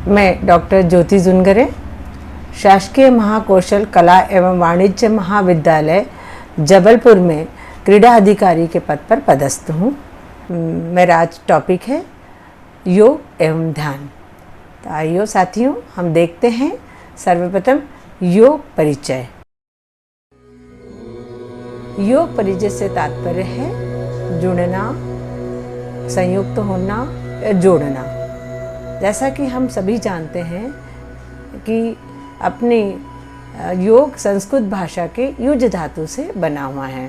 मैं डॉक्टर ज्योति जुनगरे शासकीय महाकौशल कला एवं वाणिज्य महाविद्यालय जबलपुर में क्रीड़ा अधिकारी के पद पर पदस्थ हूँ। मेरा आज टॉपिक है योग एवं ध्यान। तो आइए साथियों, हम देखते हैं सर्वप्रथम योग परिचय। योग परिचय से तात्पर्य है जुड़ना, संयुक्त होना या जोड़ना। जैसा कि हम सभी जानते हैं कि अपनी योग संस्कृत भाषा के युज धातु से बना हुआ है।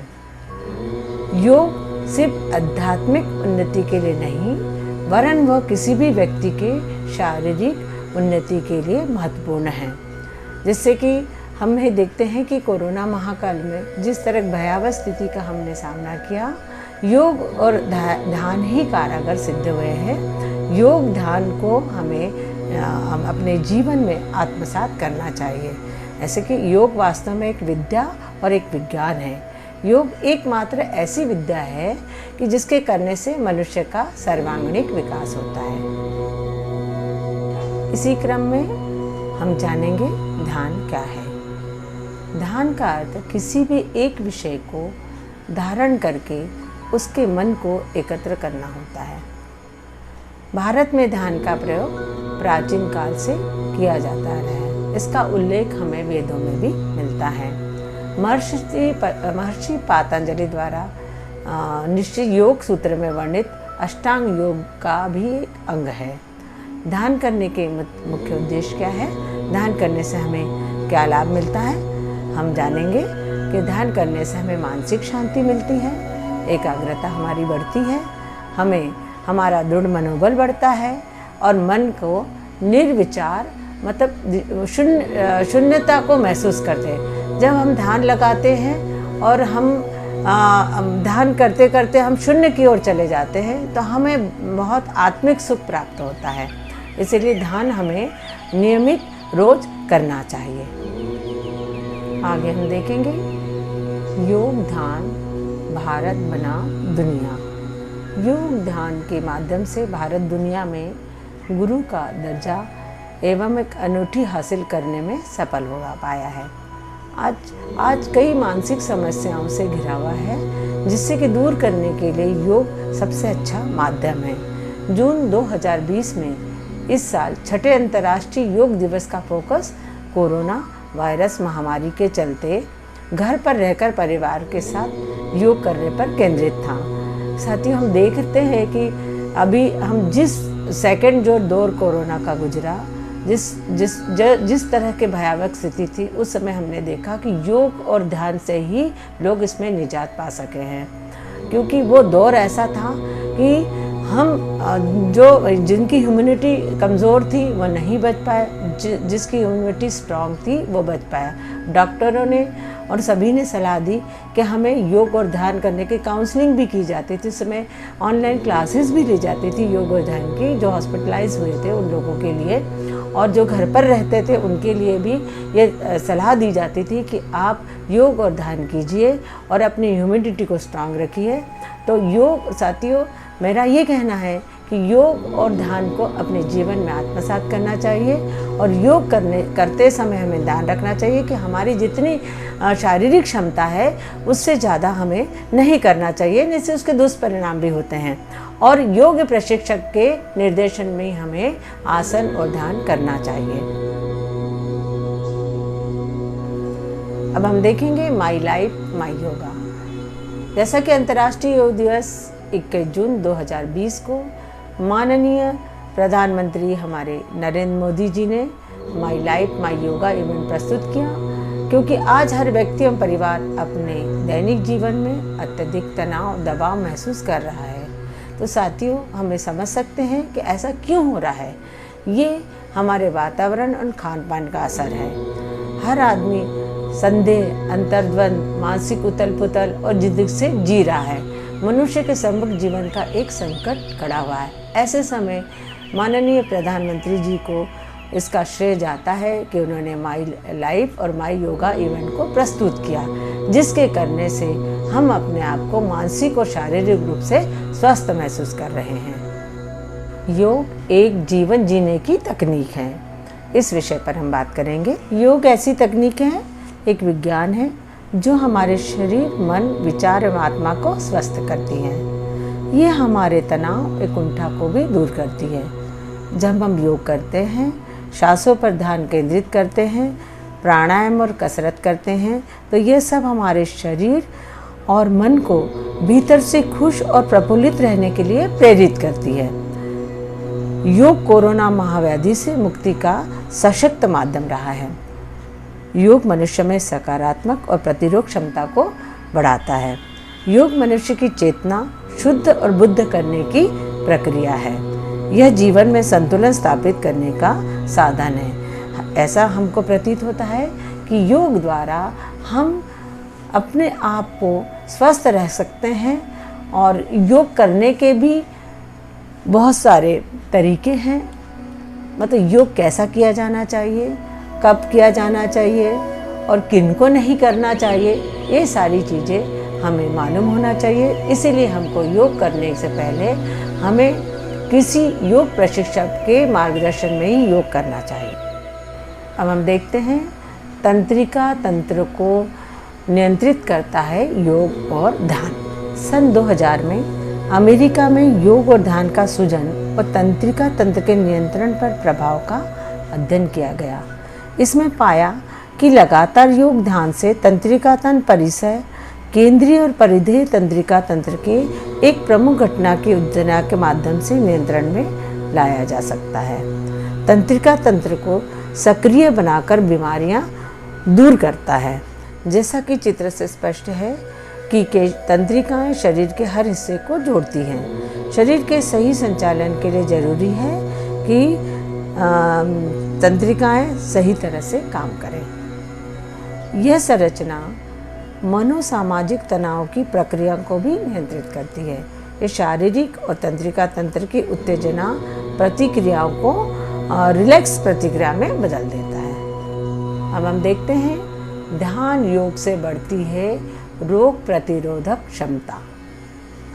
योग सिर्फ आध्यात्मिक उन्नति के लिए नहीं, वरन वह किसी भी व्यक्ति के शारीरिक उन्नति के लिए महत्वपूर्ण है। जिससे कि हम ये देखते हैं कि कोरोना महाकाल में जिस तरह भयावह स्थिति का हमने सामना किया, योग और ध्यान ही कारागर सिद्ध हुए हैं। योग ध्यान को हम अपने जीवन में आत्मसात करना चाहिए। ऐसे कि योग वास्तव में एक विद्या और एक विज्ञान है। योग एकमात्र ऐसी विद्या है कि जिसके करने से मनुष्य का सर्वांगीण विकास होता है। इसी क्रम में हम जानेंगे ध्यान क्या है। ध्यान का अर्थ किसी भी एक विषय को धारण करके उसके मन को एकत्र करना होता है। भारत में ध्यान का प्रयोग प्राचीन काल से किया जाता रहा है। इसका उल्लेख हमें वेदों में भी मिलता है। महर्षि पातंजलि द्वारा निश्चित योग सूत्र में वर्णित अष्टांग योग का भी एक अंग है। ध्यान करने के मुख्य उद्देश्य क्या है? ध्यान करने से हमें क्या लाभ मिलता है? हम जानेंगे कि ध्यान करने से हमें मानसिक शांति मिलती है, एकाग्रता हमारी बढ़ती है, हमारा दृढ़ मनोबल बढ़ता है और मन को निर्विचार मतलब शून्यता को महसूस करते हैं। जब हम ध्यान लगाते हैं और हम ध्यान करते करते हम शून्य की ओर चले जाते हैं तो हमें बहुत आत्मिक सुख प्राप्त होता है। इसीलिए ध्यान हमें नियमित रोज करना चाहिए। आगे हम देखेंगे योग ध्यान भारत बना दुनिया। योग ध्यान के माध्यम से भारत दुनिया में गुरु का दर्जा एवं एक अनूठी हासिल करने में सफल हो पाया है। आज कई मानसिक समस्याओं से घिरा हुआ है, जिससे कि दूर करने के लिए योग सबसे अच्छा माध्यम है। जून 2020 में इस साल छठे अंतर्राष्ट्रीय योग दिवस का फोकस कोरोना वायरस महामारी के चलते घर पर रहकर परिवार के साथ योग करने पर केंद्रित था। साथियों, हम देखते हैं कि अभी हम जिस सेकंड जो दौर कोरोना का गुजरा, जिस तरह के भयावह स्थिति थी, उस समय हमने देखा कि योग और ध्यान से ही लोग इसमें निजात पा सके हैं। क्योंकि वो दौर ऐसा था कि हम जिनकी इम्यूनिटी कमज़ोर थी वो नहीं बच पाए, जिसकी इम्यूनिटी स्ट्रांग थी वो बच पाया। डॉक्टरों ने और सभी ने सलाह दी कि हमें योग और ध्यान करने की काउंसलिंग भी की जाती थी। इस समय ऑनलाइन क्लासेस भी ली जाती थी योग और ध्यान की। जो हॉस्पिटलाइज हुए थे उन लोगों के लिए और जो घर पर रहते थे उनके लिए भी ये सलाह दी जाती थी कि आप योग और ध्यान कीजिए और अपनी इम्यूनिटी को स्ट्रांग रखिए। तो योग साथियों, मेरा ये कहना है कि योग और ध्यान को अपने जीवन में आत्मसात करना चाहिए और योग करते समय हमें ध्यान रखना चाहिए कि हमारी जितनी शारीरिक क्षमता है उससे ज़्यादा हमें नहीं करना चाहिए, जिससे उसके दुष्परिणाम भी होते हैं। और योग प्रशिक्षक के निर्देशन में हमें आसन और ध्यान करना चाहिए। अब हम देखेंगे माई लाइफ माई योगा। जैसा कि अंतर्राष्ट्रीय योग दिवस 21 जून 2020 को माननीय प्रधानमंत्री हमारे नरेंद्र मोदी जी ने my life my yoga event प्रस्तुत किया, क्योंकि आज हर व्यक्ति और परिवार अपने दैनिक जीवन में अत्यधिक तनाव दबाव महसूस कर रहा है। तो साथियों, हमें समझ सकते हैं कि ऐसा क्यों हो रहा है। ये हमारे वातावरण और खान पान का असर है। हर आदमी संदेह, अंतर्द्वंद, मानसिक उथल पुथल और जिद से जी रहा है। मनुष्य के समग्र जीवन का एक संकट खड़ा हुआ है। ऐसे समय माननीय प्रधानमंत्री जी को इसका श्रेय जाता है कि उन्होंने माई लाइफ और माई योगा इवेंट को प्रस्तुत किया, जिसके करने से हम अपने आप को मानसिक और शारीरिक रूप से स्वस्थ महसूस कर रहे हैं। योग एक जीवन जीने की तकनीक है। इस विषय पर हम बात करेंगे। योग ऐसी तकनीक है, एक विज्ञान है जो हमारे शरीर, मन, विचार एवं आत्मा को स्वस्थ करती है। ये हमारे तनाव एक कुंठा को भी दूर करती है। जब हम योग करते हैं, सांसों पर ध्यान केंद्रित करते हैं, प्राणायाम और कसरत करते हैं, तो ये सब हमारे शरीर और मन को भीतर से खुश और प्रफुल्लित रहने के लिए प्रेरित करती है। योग कोरोना महाव्याधि से मुक्ति का सशक्त माध्यम रहा है। योग मनुष्य में सकारात्मक और प्रतिरोध क्षमता को बढ़ाता है। योग मनुष्य की चेतना शुद्ध और बुद्ध करने की प्रक्रिया है। यह जीवन में संतुलन स्थापित करने का साधन है। ऐसा हमको प्रतीत होता है कि योग द्वारा हम अपने आप को स्वस्थ रह सकते हैं। और योग करने के भी बहुत सारे तरीके हैं। मतलब योग कैसा किया जाना चाहिए, कब किया जाना चाहिए और किनको नहीं करना चाहिए, ये सारी चीज़ें हमें मालूम होना चाहिए। इसीलिए हमको योग करने से पहले हमें किसी योग प्रशिक्षक के मार्गदर्शन में ही योग करना चाहिए। अब हम देखते हैं तंत्रिका तंत्र को नियंत्रित करता है योग और ध्यान। सन 2000 में अमेरिका में योग और ध्यान का सूजन और तंत्रिका तंत्र के नियंत्रण पर प्रभाव का अध्ययन किया गया। इसमें पाया कि लगातार योग ध्यान से तंत्रिका तंत्र परिसर, केंद्रीय और परिधेय तंत्रिका तंत्र के एक प्रमुख घटना की उत्तेजना के माध्यम से नियंत्रण में लाया जा सकता है। तंत्रिका तंत्र को सक्रिय बनाकर बीमारियां दूर करता है। जैसा कि चित्र से स्पष्ट है कि तंत्रिकाएं शरीर के हर हिस्से को जोड़ती हैं। शरीर के सही संचालन के लिए जरूरी है कि तंत्रिकाएं सही तरह से काम करें। यह संरचना मनोसामाजिक तनाव की प्रक्रिया को भी नियंत्रित करती है। ये शारीरिक और तंत्रिका तंत्र की उत्तेजना प्रतिक्रियाओं को रिलैक्स प्रतिक्रिया में बदल देता है। अब हम देखते हैं ध्यान योग से बढ़ती है रोग प्रतिरोधक क्षमता।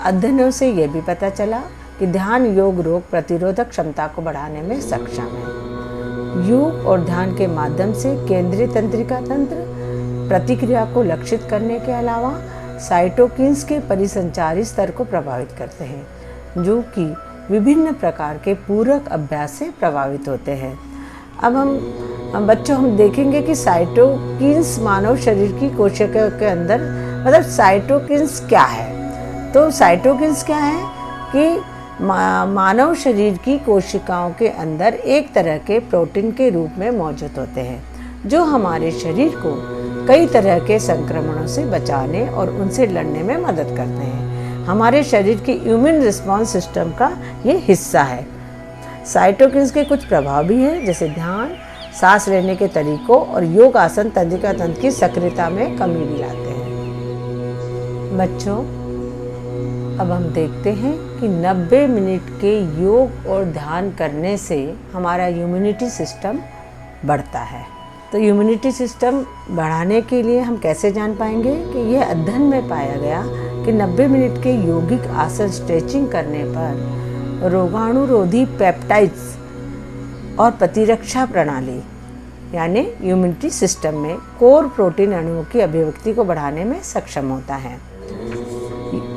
अध्ययनों से ये भी पता चला कि ध्यान योग रोग प्रतिरोधक क्षमता को बढ़ाने में सक्षम है। योग और ध्यान के माध्यम से केंद्रीय तंत्रिका तंत्र प्रतिक्रिया को लक्षित करने के अलावा साइटोकिन्स के परिसंचारी स्तर को प्रभावित करते हैं, जो कि विभिन्न प्रकार के पूरक अभ्यास से प्रभावित होते हैं। अब हम बच्चों हम देखेंगे कि साइटोकिन्स मानव शरीर की कोशिकाओं के अंदर, मतलब साइटोकिन्स क्या है। तो साइटोकिन्स क्या है कि मानव शरीर की कोशिकाओं के अंदर एक तरह के प्रोटीन के रूप में मौजूद होते हैं, जो हमारे शरीर को कई तरह के संक्रमणों से बचाने और उनसे लड़ने में मदद करते हैं। हमारे शरीर की इम्यून रिस्पॉन्स सिस्टम का ये हिस्सा है। साइटोकिन्स के कुछ प्रभाव भी हैं, जैसे ध्यान, सांस लेने के तरीकों और योग आसन तंत्रिका तंत्र की सक्रियता में कमी भी लाते हैं। बच्चों, अब हम देखते हैं कि 90 मिनट के योग और ध्यान करने से हमारा इम्यूनिटी सिस्टम बढ़ता है। तो इम्यूनिटी सिस्टम बढ़ाने के लिए हम कैसे जान पाएंगे कि यह अध्ययन में पाया गया कि 90 मिनट के यौगिक आसन स्ट्रेचिंग करने पर रोगाणुरोधी पेप्टाइड्स और प्रतिरक्षा प्रणाली यानी इम्यूनिटी सिस्टम में कोर प्रोटीन अणुओं की अभिव्यक्ति को बढ़ाने में सक्षम होता है।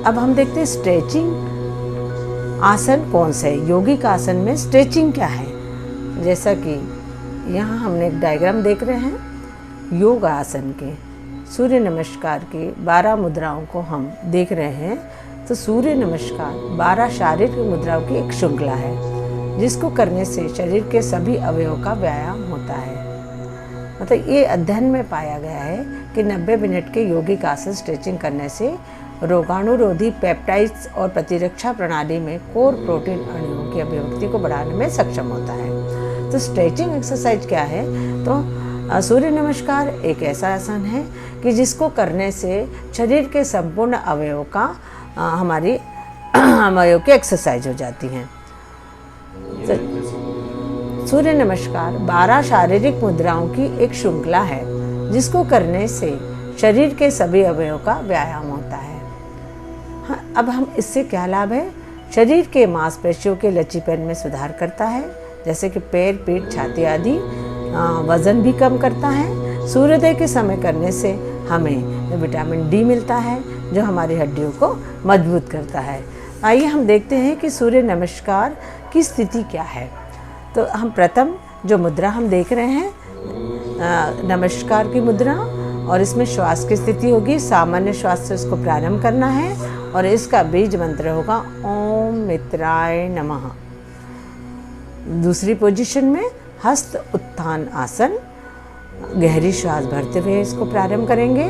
अब हम देखते हैं स्ट्रेचिंग आसन कौन से है। यौगिक आसन में स्ट्रेचिंग क्या है, जैसा कि यहाँ हमने एक डायग्राम देख रहे हैं योग आसन के, सूर्य नमस्कार के 12 मुद्राओं को हम देख रहे हैं। तो सूर्य नमस्कार 12 शारीरिक मुद्राओं की एक श्रृंखला है, जिसको करने से शरीर के सभी अवयवों का व्यायाम होता है। मतलब ये अध्ययन में पाया गया है कि 90 मिनट के यौगिक आसन स्ट्रेचिंग करने से रोगाणुरोधी पेप्टाइड्स और प्रतिरक्षा प्रणाली में कोर प्रोटीन अणुओं की अभिव्यक्ति को बढ़ाने में सक्षम होता है। तो स्ट्रेचिंग एक्सरसाइज क्या है, तो सूर्य नमस्कार एक ऐसा आसन है कि जिसको करने से शरीर के संपूर्ण अवयवों का हमारी अवयव की एक्सरसाइज हो जाती है। सूर्य नमस्कार 12 शारीरिक मुद्राओं की एक श्रृंखला है, जिसको करने से शरीर के सभी अवयवों का व्यायाम होता है। हाँ, अब हम इससे क्या लाभ है, शरीर के मांसपेशियों के लचीपन में सुधार करता है, जैसे कि पैर, पीठ, छाती आदि। वज़न भी कम करता है। सूर्योदय के समय करने से हमें विटामिन डी मिलता है, जो हमारी हड्डियों को मजबूत करता है। आइए हम देखते हैं कि सूर्य नमस्कार की स्थिति क्या है। तो हम प्रथम जो मुद्रा हम देख रहे हैं, नमस्कार की मुद्रा, और इसमें श्वास की स्थिति होगी। सामान्य श्वास से उसको प्रारंभ करना है और इसका बीज मंत्र होगा ओम मित्राय नमः। दूसरी पोजीशन में हस्त उत्थान आसन, गहरी श्वास भरते हुए इसको प्रारंभ करेंगे।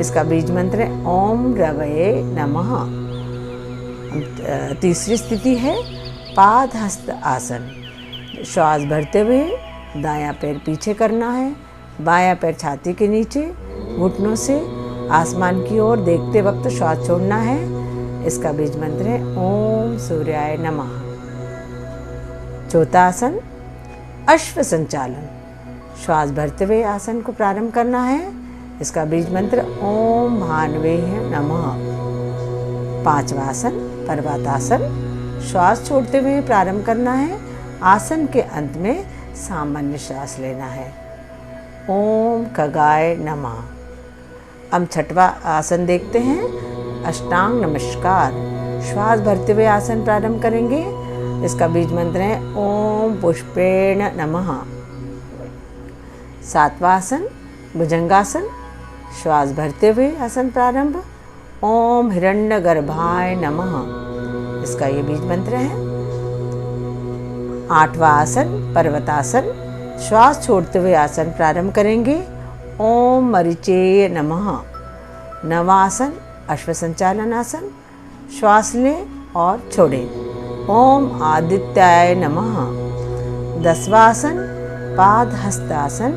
इसका बीज मंत्र है ओम रवये नमः। तीसरी स्थिति है पाद हस्त आसन, श्वास भरते हुए दायां पैर पीछे करना है, बायां पैर छाती के नीचे, घुटनों से आसमान की ओर देखते वक्त श्वास छोड़ना है। इसका बीज मंत्र है ओम सूर्याय नमः। चौथा आसन अश्व संचालन, श्वास भरते हुए आसन को प्रारंभ करना है। इसका बीज मंत्र ओम भानवे नमः। पांचवा आसन पर्वतासन, श्वास छोड़ते हुए प्रारंभ करना है। आसन के अंत में सामान्य श्वास लेना है। ओम खगाय नमः। हम छठवा आसन देखते हैं अष्टांग नमस्कार, श्वास भरते हुए आसन प्रारंभ करेंगे। इसका बीज मंत्र है ओम पुष्पेण नमः। सातवां आसन भुजंगासन, श्वास भरते हुए आसन प्रारंभ, ओम हिरण्यगर्भाय नमः। इसका ये बीज मंत्र है। आठवां आसन पर्वतासन, श्वास छोड़ते हुए आसन प्रारंभ करेंगे। ओम मरीचेय नमः। नवां आसन अश्व संचालन आसन, श्वास लें और छोड़ें। ओम आदित्याय नमः। 10वां आसन पाद हस्त आसन,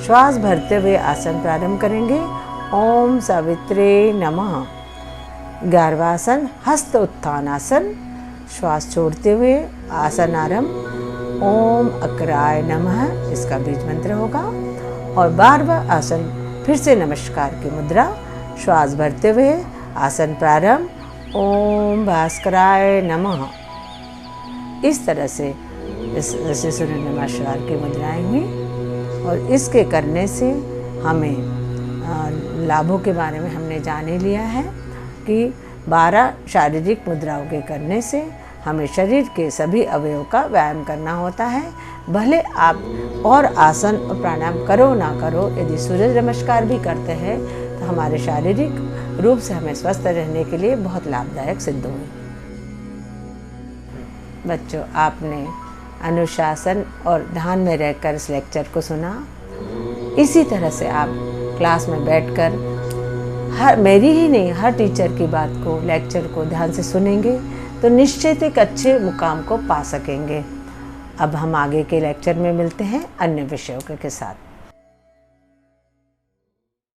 श्वास भरते हुए आसन प्रारंभ करेंगे। ओम सावित्रे नमः। 11वां आसन हस्त उत्थान आसन, श्वास छोड़ते हुए आसन आरंभ, ओम अकराय नमः। इसका बीज मंत्र होगा। और 12वां आसन फिर से नमस्कार की मुद्रा, श्वास भरते हुए आसन प्रारंभ, ओम भास्कराय नमः। इस तरह से जैसे सूर्य नमस्कार की मुद्राएं हुई, और इसके करने से हमें लाभों के बारे में हमने जान लिया है कि 12 शारीरिक मुद्राओं के करने से हमें शरीर के सभी अवयवों का व्यायाम करना होता है। भले आप और आसन और प्राणायाम करो ना करो, यदि सूर्य नमस्कार भी करते हैं तो हमारे शारीरिक रूप से हमें स्वस्थ रहने के लिए बहुत लाभदायक सिद्ध हुए। बच्चों, आपने अनुशासन और ध्यान में रहकर इस लेक्चर को सुना। इसी तरह से आप क्लास में बैठकर मेरी ही नहीं, हर टीचर की बात को, लेक्चर को ध्यान से सुनेंगे तो निश्चित एक अच्छे मुकाम को पा सकेंगे। अब हम आगे के लेक्चर में मिलते हैं अन्य विषयों के साथ।